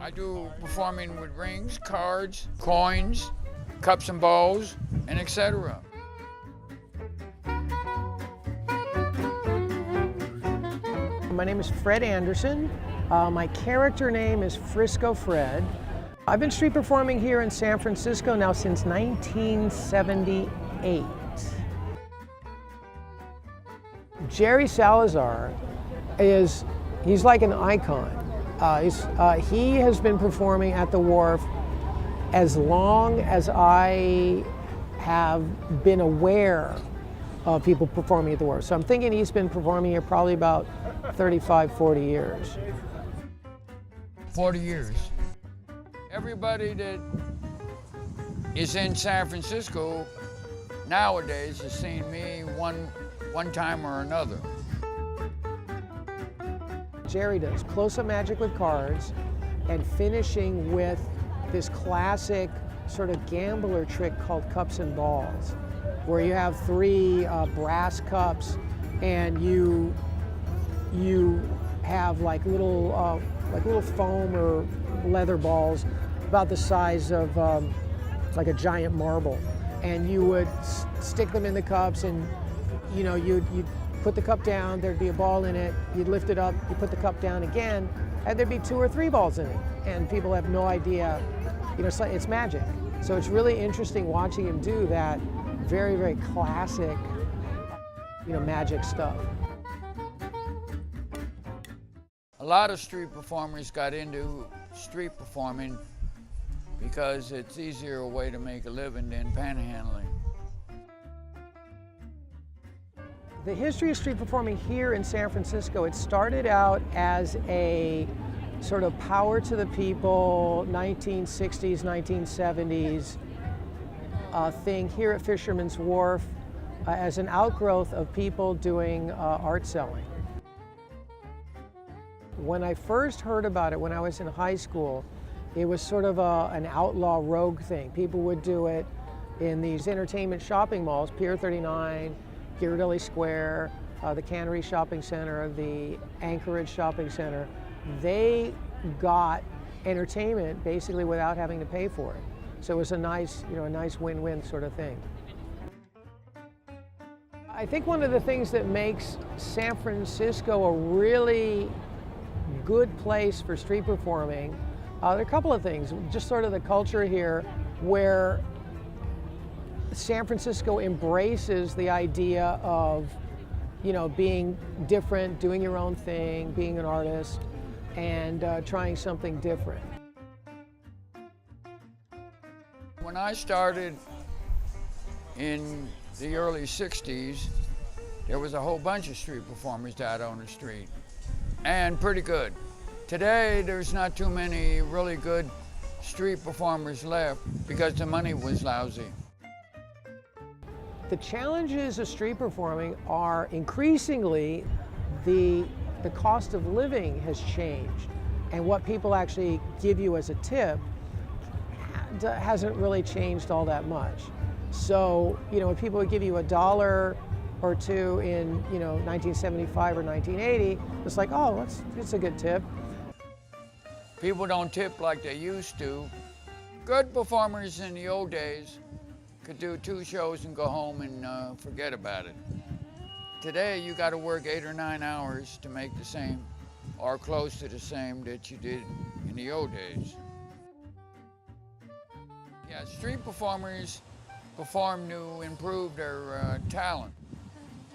I do performing with rings, cards, coins, cups and balls, and etc. My name is Fred Anderson. My character name is Frisco Fred. I've been street performing here in San Francisco now since 1978. Jerry Salazar he's like an icon. He has been performing at the Wharf as long as I have been aware of people performing at the Wharf. So I'm thinking he's been performing here probably about 35, 40 years. 40 years. Everybody that is in San Francisco nowadays has seen me one time or another. Jerry does close-up magic with cards and finishing with this classic sort of gambler trick called cups and balls, where you have three brass cups and you have like little foam or leather balls about the size of like a giant marble, and you would stick them in the cups, and you'd put the cup down, there'd be a ball in it, you'd lift it up, you put the cup down again, and there'd be 2 or 3 balls in it, and people have no idea, it's magic. So it's really interesting watching him do that very, very classic, magic stuff. A lot of street performers got into street performing because it's easier way to make a living than panhandling. The history of street performing here in San Francisco, it started out as a sort of power to the people, 1960s, 1970s thing here at Fisherman's Wharf as an outgrowth of people doing art selling. When I first heard about it when I was in high school, it was sort of an outlaw rogue thing. People would do it in these entertainment shopping malls, Pier 39, Ghirardelli Square, the Cannery Shopping Center, the Anchorage Shopping Center. They got entertainment basically without having to pay for it. So it was a nice win-win sort of thing. I think one of the things that makes San Francisco a really good place for street performing, there are a couple of things. Just sort of the culture here where San Francisco embraces the idea of, being different, doing your own thing, being an artist, and trying something different. When I started in the early 60s, there was a whole bunch of street performers out on the street, and pretty good. Today, there's not too many really good street performers left because the money was lousy. The challenges of street performing are increasingly the cost of living has changed, and what people actually give you as a tip hasn't really changed all that much. So, when people would give you $1 or $2 in 1975 or 1980, it's like, oh, it's a good tip. People don't tip like they used to. Good performers in the old days could do 2 shows and go home and forget about it. Today, you got to work 8 or 9 hours to make the same or close to the same that you did in the old days. Yeah, street performers perform to improve their talent.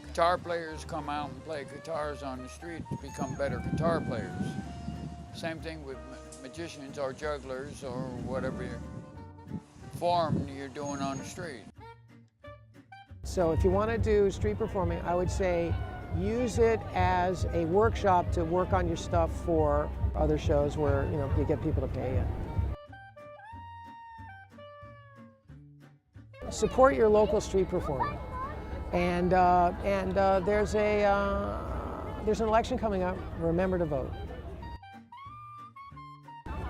Guitar players come out and play guitars on the street to become better guitar players. Same thing with magicians or jugglers or whatever form you're doing on the street. So if you want to do street performing, I would say use it as a workshop to work on your stuff for other shows where you get people to pay you. Support your local street performer, and there's an election coming up. Remember to vote.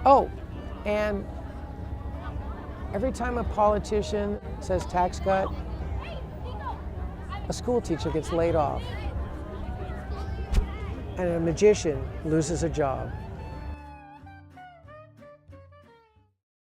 Oh, and every time a politician says tax cut, a school teacher gets laid off, and a magician loses a job.